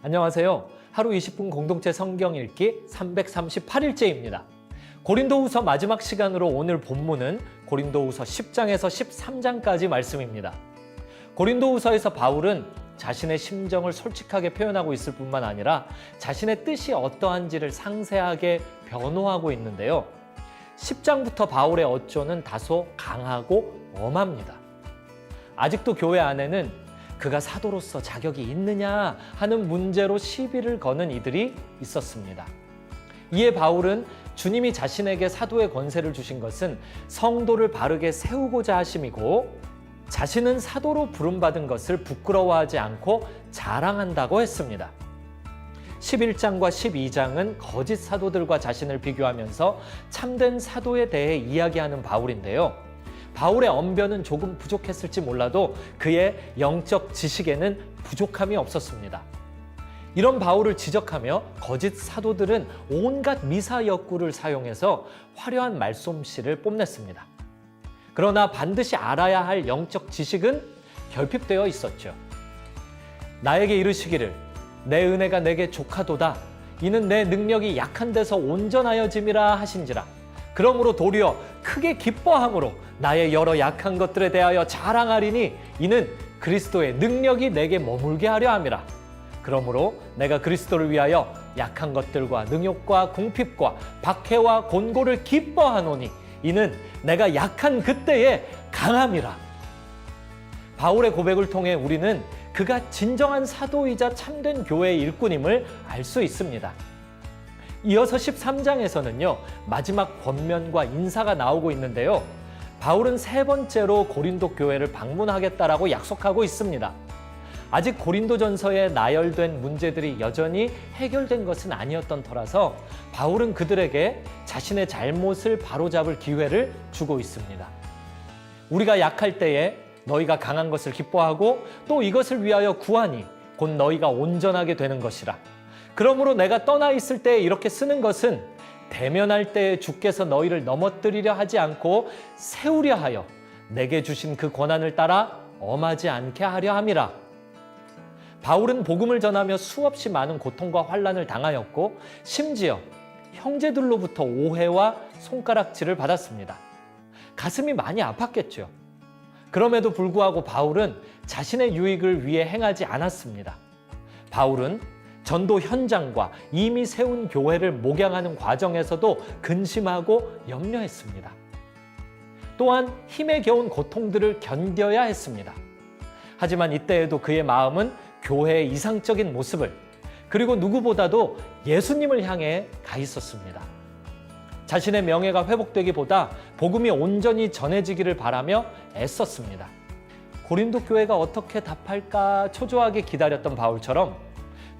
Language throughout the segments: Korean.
안녕하세요. 하루 20분 공동체 성경 읽기 338일째입니다. 고린도후서 마지막 시간으로 오늘 본문은 고린도후서 10장에서 13장까지 말씀입니다. 고린도후서에서 바울은 자신의 심정을 솔직하게 표현하고 있을 뿐만 아니라 자신의 뜻이 어떠한지를 상세하게 변호하고 있는데요. 10장부터 바울의 어조는 다소 강하고 엄합니다. 아직도 교회 안에는 그가 사도로서 자격이 있느냐 하는 문제로 시비를 거는 이들이 있었습니다. 이에 바울은 주님이 자신에게 사도의 권세를 주신 것은 성도를 바르게 세우고자 하심이고 자신은 사도로 부름받은 것을 부끄러워하지 않고 자랑한다고 했습니다. 11장과 12장은 거짓 사도들과 자신을 비교하면서 참된 사도에 대해 이야기하는 바울인데요. 바울의 언변은 조금 부족했을지 몰라도 그의 영적 지식에는 부족함이 없었습니다. 이런 바울을 지적하며 거짓 사도들은 온갖 미사여구를 사용해서 화려한 말솜씨를 뽐냈습니다. 그러나 반드시 알아야 할 영적 지식은 결핍되어 있었죠. 나에게 이르시기를 내 은혜가 내게 족하도다. 이는 내 능력이 약한 데서 온전하여짐이라 하신지라. 그러므로 도리어 크게 기뻐함으로 나의 여러 약한 것들에 대하여 자랑하리니 이는 그리스도의 능력이 내게 머물게 하려 함이라. 그러므로 내가 그리스도를 위하여 약한 것들과 능욕과 궁핍과 박해와 곤고를 기뻐하노니 이는 내가 약한 그때에 강함이라. 바울의 고백을 통해 우리는 그가 진정한 사도이자 참된 교회의 일꾼임을 알 수 있습니다. 이어서 13장에서는요, 마지막 권면과 인사가 나오고 있는데요. 바울은 세 번째로 고린도 교회를 방문하겠다라고 약속하고 있습니다. 아직 고린도전서에 나열된 문제들이 여전히 해결된 것은 아니었던 터라서 바울은 그들에게 자신의 잘못을 바로잡을 기회를 주고 있습니다. 우리가 약할 때에 너희가 강한 것을 기뻐하고 또 이것을 위하여 구하니 곧 너희가 온전하게 되는 것이라. 그러므로 내가 떠나 있을 때 이렇게 쓰는 것은 대면할 때에 주께서 너희를 넘어뜨리려 하지 않고 세우려 하여 내게 주신 그 권한을 따라 엄하지 않게 하려 함이라. 바울은 복음을 전하며 수없이 많은 고통과 환난을 당하였고 심지어 형제들로부터 오해와 손가락질을 받았습니다. 가슴이 많이 아팠겠죠. 그럼에도 불구하고 바울은 자신의 유익을 위해 행하지 않았습니다. 바울은 전도 현장과 이미 세운 교회를 목양하는 과정에서도 근심하고 염려했습니다. 또한 힘에 겨운 고통들을 견뎌야 했습니다. 하지만 이때에도 그의 마음은 교회의 이상적인 모습을 그리고 누구보다도 예수님을 향해 가 있었습니다. 자신의 명예가 회복되기보다 복음이 온전히 전해지기를 바라며 애썼습니다. 고린도 교회가 어떻게 답할까 초조하게 기다렸던 바울처럼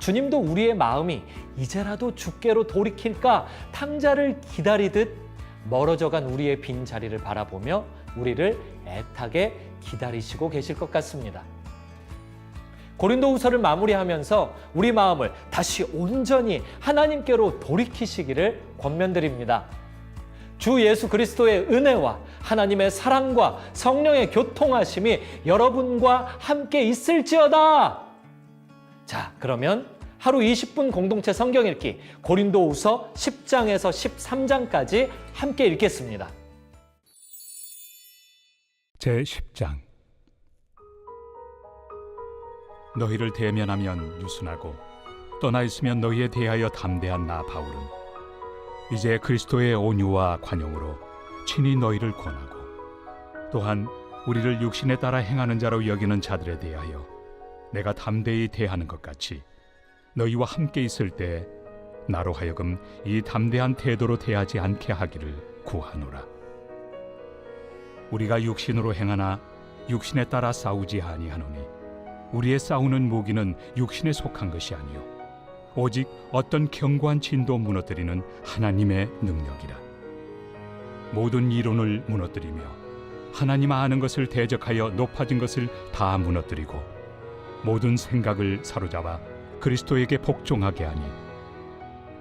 주님도 우리의 마음이 이제라도 주께로 돌이킬까 탕자를 기다리듯 멀어져간 우리의 빈자리를 바라보며 우리를 애타게 기다리시고 계실 것 같습니다. 고린도후서를 마무리하면서 우리 마음을 다시 온전히 하나님께로 돌이키시기를 권면드립니다. 주 예수 그리스도의 은혜와 하나님의 사랑과 성령의 교통하심이 여러분과 함께 있을지어다. 자, 그러면 하루 20분 공동체 성경 읽기 고린도후서 10장에서 13장까지 함께 읽겠습니다. 제10장. 너희를 대면하면 유순하고 떠나 있으면 너희에 대하여 담대한 나 바울은 이제 그리스도의 온유와 관용으로 친히 너희를 권하고 또한 우리를 육신에 따라 행하는 자로 여기는 자들에 대하여 내가 담대히 대하는 것 같이 너희와 함께 있을 때 나로 하여금 이 담대한 태도로 대하지 않게 하기를 구하노라. 우리가 육신으로 행하나 육신에 따라 싸우지 아니하노니 우리의 싸우는 무기는 육신에 속한 것이 아니요 오직 어떤 견고한 진도 무너뜨리는 하나님의 능력이라. 모든 이론을 무너뜨리며 하나님 아는 것을 대적하여 높아진 것을 다 무너뜨리고 모든 생각을 사로잡아 그리스도에게 복종하게 하니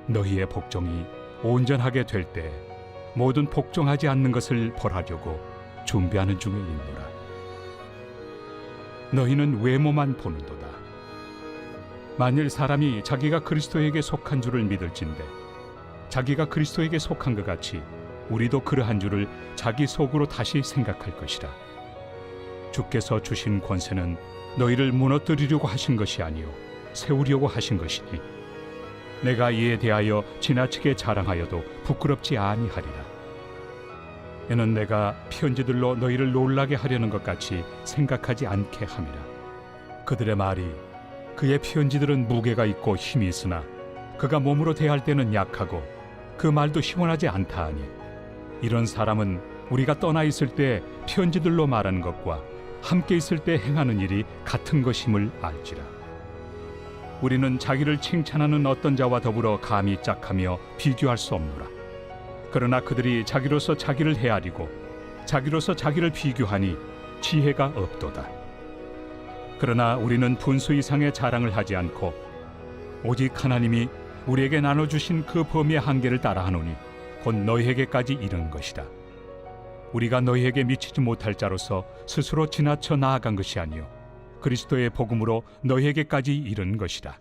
너희의 복종이 온전하게 될 때 모든 복종하지 않는 것을 벌하려고 준비하는 중에 있노라. 너희는 외모만 보는도다. 만일 사람이 자기가 그리스도에게 속한 줄을 믿을진대 자기가 그리스도에게 속한 것 같이 우리도 그러한 줄을 자기 속으로 다시 생각할 것이라. 주께서 주신 권세는 너희를 무너뜨리려고 하신 것이 아니요 세우려고 하신 것이니 내가 이에 대하여 지나치게 자랑하여도 부끄럽지 아니하리라. 이는 내가 편지들로 너희를 놀라게 하려는 것 같이 생각하지 않게 함이라. 그들의 말이 그의 편지들은 무게가 있고 힘이 있으나 그가 몸으로 대할 때는 약하고 그 말도 시원하지 않다 하니 이런 사람은 우리가 떠나 있을 때 편지들로 말하는 것과 함께 있을 때 행하는 일이 같은 것임을 알지라. 우리는 자기를 칭찬하는 어떤 자와 더불어 감히 짝하며 비교할 수 없노라. 그러나 그들이 자기로서 자기를 헤아리고 자기로서 자기를 비교하니 지혜가 없도다. 그러나 우리는 분수 이상의 자랑을 하지 않고 오직 하나님이 우리에게 나눠주신 그 범위의 한계를 따라하노니 곧 너희에게까지 이른 것이다. 우리가 너희에게 미치지 못할 자로서 스스로 지나쳐 나아간 것이 아니요 그리스도의 복음으로 너희에게까지 이른 것이다.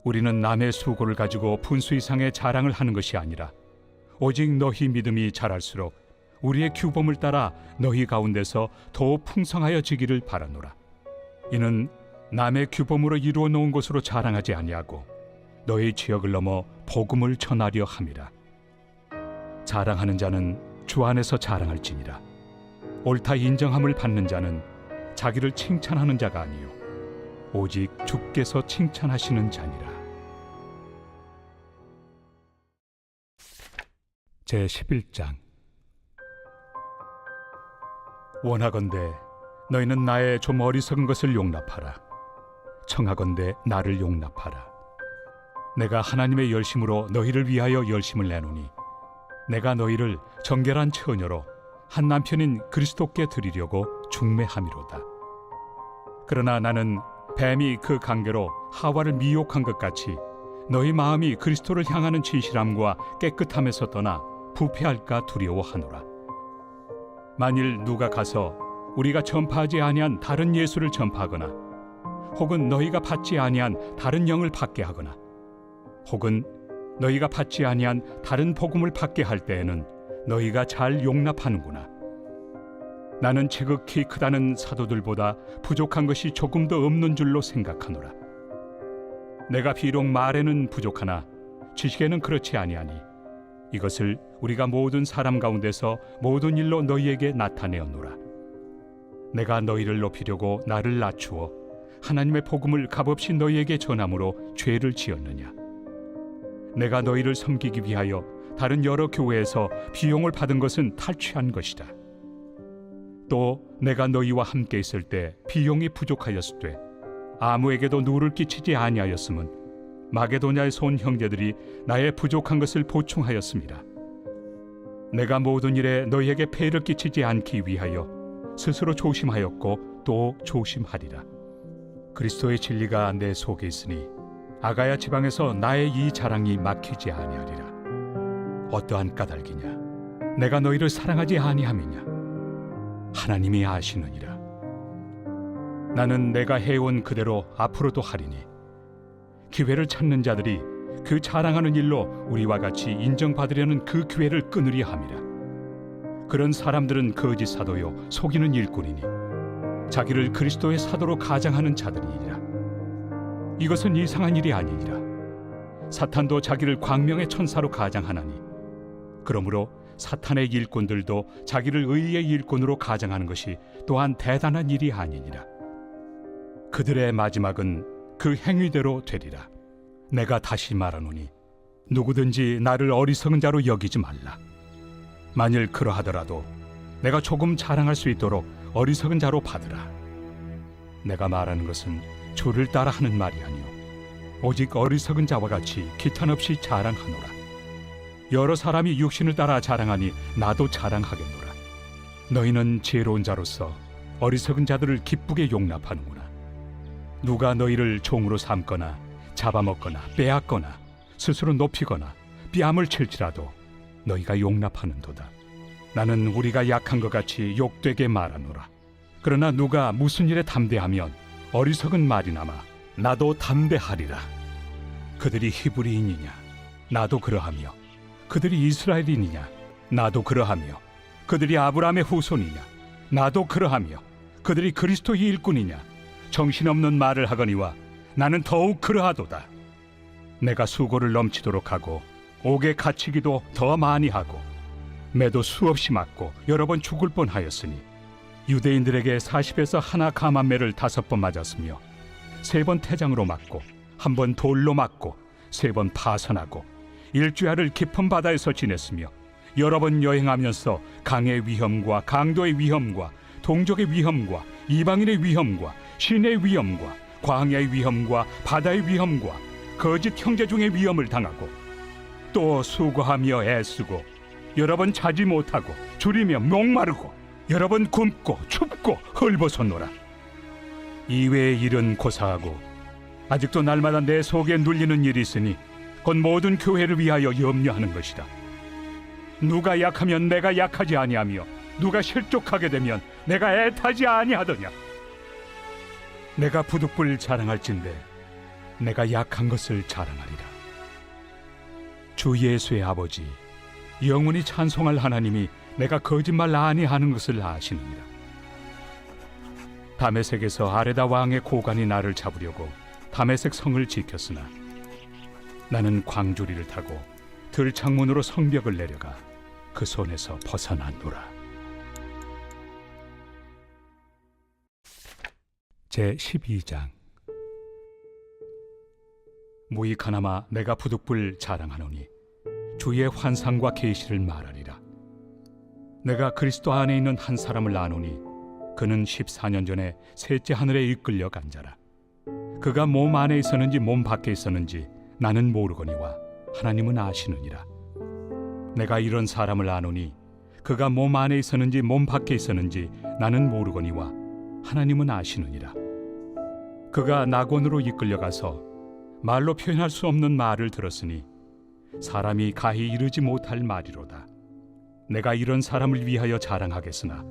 우리는 남의 수고를 가지고 분수 이상의 자랑을 하는 것이 아니라 오직 너희 믿음이 자랄수록 우리의 규범을 따라 너희 가운데서 더욱 풍성하여지기를 바라노라. 이는 남의 규범으로 이루어 놓은 것으로 자랑하지 아니하고 너희 지역을 넘어 복음을 전하려 함이라. 자랑하는 자는 주 안에서 자랑할지니라. 옳다 인정함을 받는 자는 자기를 칭찬하는 자가 아니요 오직 주께서 칭찬하시는 자니라. 제11장. 원하건대 너희는 나의 좀 어리석은 것을 용납하라. 청하건대 나를 용납하라. 내가 하나님의 열심으로 너희를 위하여 열심을 내노니 내가 너희를 정결한 처녀로 한 남편인 그리스도께 드리려고 중매함이로다. 그러나 나는 뱀이 그 관계로 하와를 미혹한 것 같이 너희 마음이 그리스도를 향하는 진실함과 깨끗함에서 떠나 부패할까 두려워하노라. 만일 누가 가서 우리가 전파하지 아니한 다른 예수를 전파하거나 혹은 너희가 받지 아니한 다른 영을 받게 하거나 혹은 너희가 받지 아니한 다른 복음을 받게 할 때에는 너희가 잘 용납하는구나. 나는 지극히 크다는 사도들보다 부족한 것이 조금 더 없는 줄로 생각하노라. 내가 비록 말에는 부족하나 지식에는 그렇지 아니하니 이것을 우리가 모든 사람 가운데서 모든 일로 너희에게 나타내었노라. 내가 너희를 높이려고 나를 낮추어 하나님의 복음을 값없이 너희에게 전함으로 죄를 지었느냐. 내가 너희를 섬기기 위하여 다른 여러 교회에서 비용을 받은 것은 탈취한 것이다. 또 내가 너희와 함께 있을 때 비용이 부족하였으되 아무에게도 누를 끼치지 아니하였음은 마게도냐에서 온 형제들이 나의 부족한 것을 보충하였습니다. 내가 모든 일에 너희에게 폐를 끼치지 않기 위하여 스스로 조심하였고 또 조심하리라. 그리스도의 진리가 내 속에 있으니 아가야 지방에서 나의 이 자랑이 막히지 아니하리라. 어떠한 까닭이냐? 내가 너희를 사랑하지 아니함이냐? 하나님이 아시느니라. 나는 내가 해온 그대로 앞으로도 하리니 기회를 찾는 자들이 그 자랑하는 일로 우리와 같이 인정받으려는 그 기회를 끊으려 함이라. 그런 사람들은 거짓 사도요 속이는 일꾼이니 자기를 그리스도의 사도로 가장하는 자들이니라. 이것은 이상한 일이 아니니라. 사탄도 자기를 광명의 천사로 가장하나니 그러므로 사탄의 일꾼들도 자기를 의의 일꾼으로 가장하는 것이 또한 대단한 일이 아니니라. 그들의 마지막은 그 행위대로 되리라. 내가 다시 말하노니 누구든지 나를 어리석은 자로 여기지 말라. 만일 그러하더라도 내가 조금 자랑할 수 있도록 어리석은 자로 받으라. 내가 말하는 것은 주를 따라 하는 말이 아니요 오직 어리석은 자와 같이 기탄 없이 자랑하노라. 여러 사람이 육신을 따라 자랑하니 나도 자랑하겠노라. 너희는 지혜로운 자로서 어리석은 자들을 기쁘게 용납하는구나. 누가 너희를 종으로 삼거나 잡아먹거나 빼앗거나 스스로 높이거나 뺨을 칠지라도 너희가 용납하는도다. 나는 우리가 약한 것 같이 욕되게 말하노라. 그러나 누가 무슨 일에 담대하면 어리석은 말이나마 나도 담대하리라. 그들이 히브리인이냐? 나도 그러하며. 그들이 이스라엘인이냐? 나도 그러하며. 그들이 아브라함의 후손이냐? 나도 그러하며. 그들이 그리스도의 일꾼이냐? 정신없는 말을 하거니와 나는 더욱 그러하도다. 내가 수고를 넘치도록 하고 옥에 갇히기도 더 많이 하고 매도 수없이 맞고 여러 번 죽을 뻔하였으니 유대인들에게 40에서 하나 감한매를 5번 맞았으며 3번 태장으로 맞고 1번 돌로 맞고 3번 파선하고 일주야를 깊은 바다에서 지냈으며 여러 번 여행하면서 강의 위험과 강도의 위험과 동족의 위험과 이방인의 위험과 신의 위험과 광야의 위험과 바다의 위험과 거짓 형제 중의 위험을 당하고 또 수고하며 애쓰고 여러 번 자지 못하고 줄이며 목마르고 여러 번 굶고 춥고 헐벗었노라. 이외의 일은 고사하고 아직도 날마다 내 속에 눌리는 일이 있으니 곧 모든 교회를 위하여 염려하는 것이다. 누가 약하면 내가 약하지 아니하며 누가 실족하게 되면 내가 애타지 아니하더냐. 내가 부득불 자랑할진대 내가 약한 것을 자랑하리라. 주 예수의 아버지 영원히 찬송할 하나님이 내가 거짓말 아니하는 것을 아시느니라. 다메섹에서 아레다 왕의 고관이 나를 잡으려고 다메섹 성을 지켰으나 나는 광주리를 타고 들창문으로 성벽을 내려가 그 손에서 벗어났노라. 제12장. 무익하나마 내가 부득불 자랑하노니 주의 환상과 계시를 말하리라. 내가 그리스도 안에 있는 한 사람을 아노니 그는 14년 전에 셋째 하늘에 이끌려 간 자라. 그가 몸 안에 있었는지 몸 밖에 있었는지 나는 모르거니와 하나님은 아시느니라. 내가 이런 사람을 아노니 그가 몸 안에 있었는지 몸 밖에 있었는지 나는 모르거니와 하나님은 아시느니라. 그가 낙원으로 이끌려가서 말로 표현할 수 없는 말을 들었으니 사람이 가히 이르지 못할 말이로다. 내가 이런 사람을 위하여 자랑하겠으나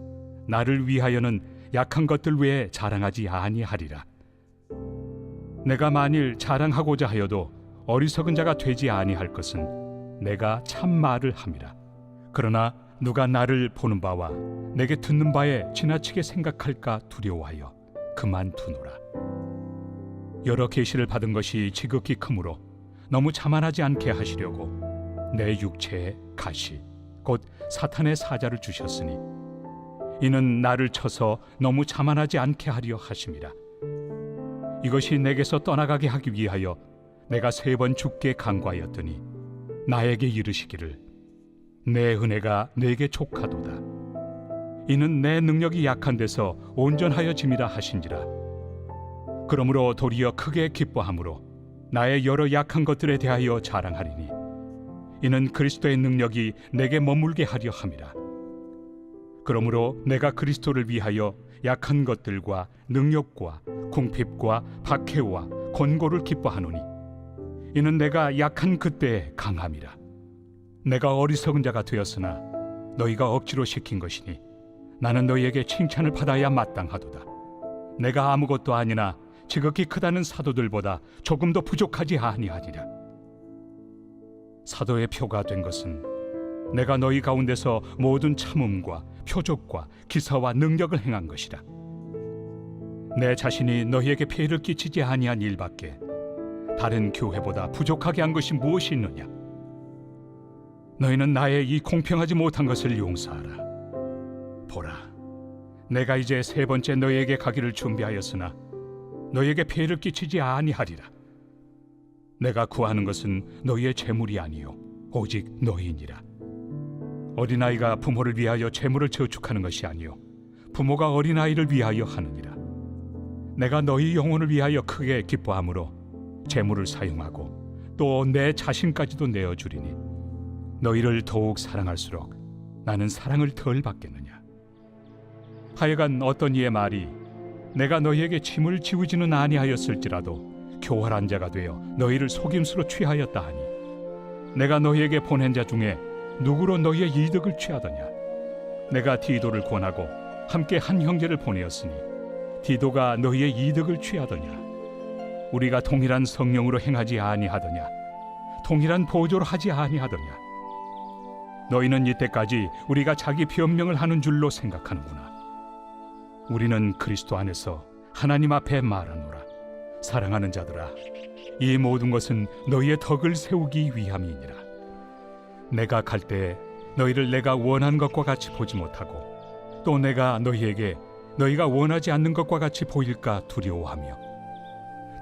나를 위하여는 약한 것들 외에 자랑하지 아니하리라. 내가 만일 자랑하고자 하여도 어리석은 자가 되지 아니할 것은 내가 참 말을 함이라. 그러나 누가 나를 보는 바와 내게 듣는 바에 지나치게 생각할까 두려워하여 그만두노라. 여러 계시를 받은 것이 지극히 크므로 너무 자만하지 않게 하시려고 내 육체에 가시 곧 사탄의 사자를 주셨으니 이는 나를 쳐서 너무 자만하지 않게 하려 하심이라. 이것이 내게서 떠나가게 하기 위하여 내가 3번 죽게 간구하였더니 나에게 이르시기를 내 은혜가 내게 족하도다. 이는 내 능력이 약한 데서 온전하여짐이라 하신지라. 그러므로 도리어 크게 기뻐함으로 나의 여러 약한 것들에 대하여 자랑하리니 이는 그리스도의 능력이 내게 머물게 하려 함이라. 그러므로 내가 그리스도를 위하여 약한 것들과 능력과 궁핍과 박해와 권고를 기뻐하노니 이는 내가 약한 그때에 강함이라. 내가 어리석은 자가 되었으나 너희가 억지로 시킨 것이니 나는 너희에게 칭찬을 받아야 마땅하도다. 내가 아무것도 아니나 지극히 크다는 사도들보다 조금도 부족하지 아니하니라. 사도의 표가 된 것은 내가 너희 가운데서 모든 참음과 표적과 기사와 능력을 행한 것이라. 내 자신이 너희에게 피해를 끼치지 아니한 일밖에 다른 교회보다 부족하게 한 것이 무엇이 있느냐. 너희는 나의 이 공평하지 못한 것을 용서하라. 보라, 내가 이제 3번째 너희에게 가기를 준비하였으나 너희에게 피해를 끼치지 아니하리라. 내가 구하는 것은 너희의 재물이 아니요 오직 너희니라. 어린아이가 부모를 위하여 재물을 저축하는 것이 아니요 부모가 어린아이를 위하여 하느니라. 내가 너희 영혼을 위하여 크게 기뻐함으로 재물을 사용하고 또 내 자신까지도 내어주리니 너희를 더욱 사랑할수록 나는 사랑을 덜 받겠느냐. 하여간 어떤 이의 말이 내가 너희에게 짐을 지우지는 아니하였을지라도 교활한 자가 되어 너희를 속임수로 취하였다 하니 내가 너희에게 보낸 자 중에 누구로 너희의 이득을 취하더냐. 내가 디도를 권하고 함께 한 형제를 보내었으니 디도가 너희의 이득을 취하더냐. 우리가 동일한 성령으로 행하지 아니하더냐? 동일한 보조로 하지 아니하더냐? 너희는 이때까지 우리가 자기 변명을 하는 줄로 생각하는구나. 우리는 그리스도 안에서 하나님 앞에 말하노라. 사랑하는 자들아, 이 모든 것은 너희의 덕을 세우기 위함이니라. 내가 갈 때 너희를 내가 원한 것과 같이 보지 못하고 또 내가 너희에게 너희가 원하지 않는 것과 같이 보일까 두려워하며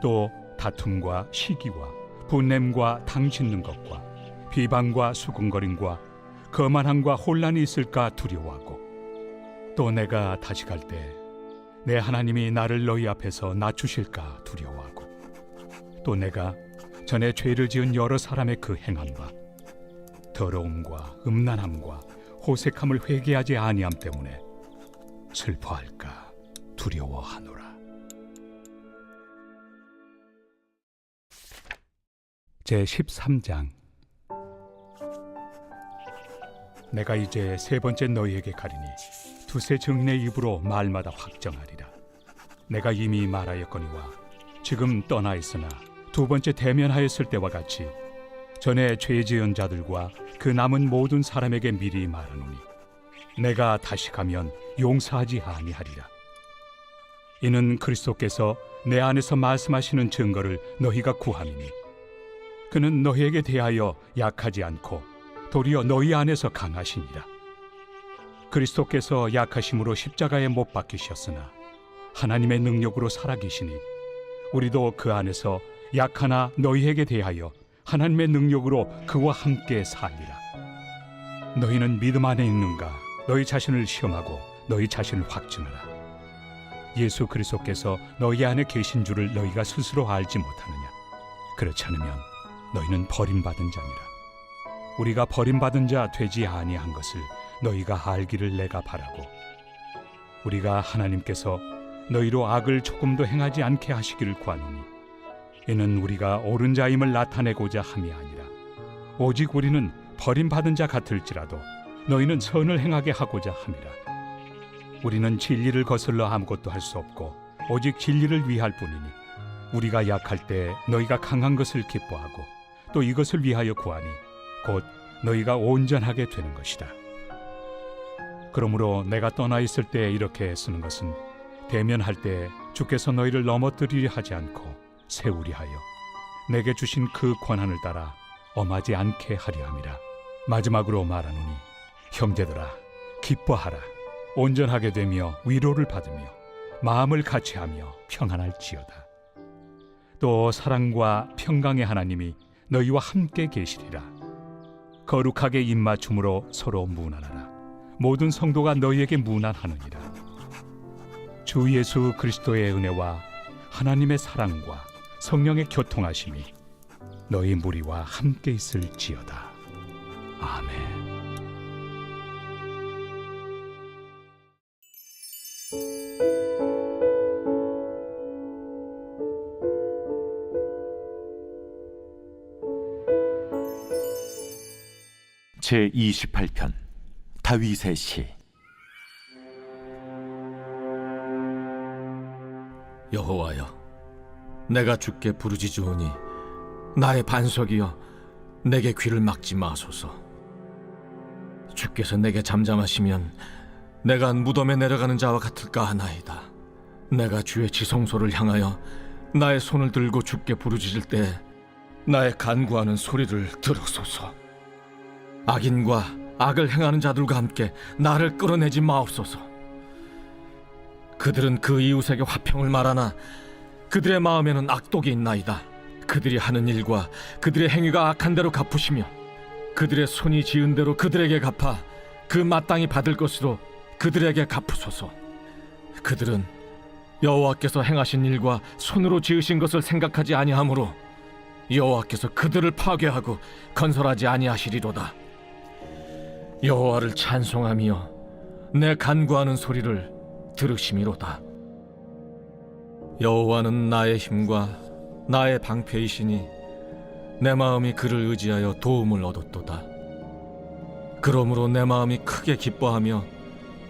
또 다툼과 시기와 분냄과 당짓는 것과 비방과 수군거림과 거만함과 혼란이 있을까 두려워하고 또 내가 다시 갈 때 내 하나님이 나를 너희 앞에서 낮추실까 두려워하고 또 내가 전에 죄를 지은 여러 사람의 그 행함과 더러움과 음란함과 호색함을 회개하지 아니함 때문에 슬퍼할까 두려워하노라. 제13장. 내가 이제 세 번째 너희에게 가리니 두세 증인의 입으로 말마다 확정하리라. 내가 이미 말하였거니와 지금 떠나 있으나 두 번째 대면하였을 때와 같이 전에 죄 지은 자들과 그 남은 모든 사람에게 미리 말하노니 내가 다시 가면 용서하지 아니하리라. 이는 그리스도께서 내 안에서 말씀하시는 증거를 너희가 구함이니 그는 너희에게 대하여 약하지 않고 도리어 너희 안에서 강하시니라. 그리스도께서 약하심으로 십자가에 못 박히셨으나 하나님의 능력으로 살아계시니 우리도 그 안에서 약하나 너희에게 대하여 하나님의 능력으로 그와 함께 살리라. 너희는 믿음 안에 있는가? 너희 자신을 시험하고 너희 자신을 확증하라. 예수 그리스도께서 너희 안에 계신 줄을 너희가 스스로 알지 못하느냐? 그렇지 않으면 너희는 버림받은 자니라. 우리가 버림받은 자 되지 아니한 것을 너희가 알기를 내가 바라고 우리가 하나님께서 너희로 악을 조금도 행하지 않게 하시기를 구하노니 이는 우리가 옳은 자임을 나타내고자 함이 아니라 오직 우리는 버림받은 자 같을지라도 너희는 선을 행하게 하고자 함이라. 우리는 진리를 거슬러 아무것도 할 수 없고 오직 진리를 위할 뿐이니 우리가 약할 때 너희가 강한 것을 기뻐하고 또 이것을 위하여 구하니 곧 너희가 온전하게 되는 것이다. 그러므로 내가 떠나 있을 때 이렇게 쓰는 것은 대면할 때 주께서 너희를 넘어뜨리려 하지 않고 세우리 하여 내게 주신 그 권한을 따라 엄하지 않게 하려 함이라. 마지막으로 말하노니 형제들아 기뻐하라. 온전하게 되며 위로를 받으며 마음을 같이하며 평안할지어다. 또 사랑과 평강의 하나님이 너희와 함께 계시리라. 거룩하게 입맞춤으로 서로 문안하라. 모든 성도가 너희에게 문안하느니라. 주 예수 그리스도의 은혜와 하나님의 사랑과 성령의 교통하심이 너희 무리와 함께 있을지어다. 아멘. 제28편 다윗의 시. 여호와여, 내가 주께 부르짖으오니 나의 반석이여 내게 귀를 막지 마소서. 주께서 내게 잠잠하시면 내가 무덤에 내려가는 자와 같을까 하나이다. 내가 주의 지성소를 향하여 나의 손을 들고 주께 부르짖을 때 나의 간구하는 소리를 들으소서. 악인과 악을 행하는 자들과 함께 나를 끌어내지 마옵소서. 그들은 그 이웃에게 화평을 말하나 그들의 마음에는 악독이 있나이다. 그들이 하는 일과 그들의 행위가 악한 대로 갚으시며 그들의 손이 지은 대로 그들에게 갚아 그 마땅히 받을 것으로 그들에게 갚으소서. 그들은 여호와께서 행하신 일과 손으로 지으신 것을 생각하지 아니하므로 여호와께서 그들을 파괴하고 건설하지 아니하시리로다. 여호와를 찬송하며 내 간구하는 소리를 들으심이로다. 여호와는 나의 힘과 나의 방패이시니 내 마음이 그를 의지하여 도움을 얻었도다. 그러므로 내 마음이 크게 기뻐하며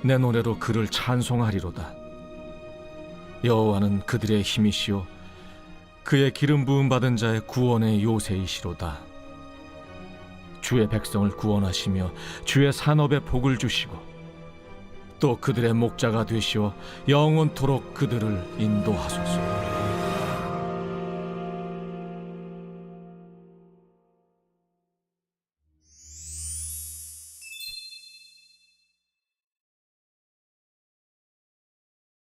내 노래로 그를 찬송하리로다. 여호와는 그들의 힘이시오 그의 기름 부음 받은 자의 구원의 요새이시로다. 주의 백성을 구원하시며 주의 산업에 복을 주시고 또 그들의 목자가 되시어 영원토록 그들을 인도하소서.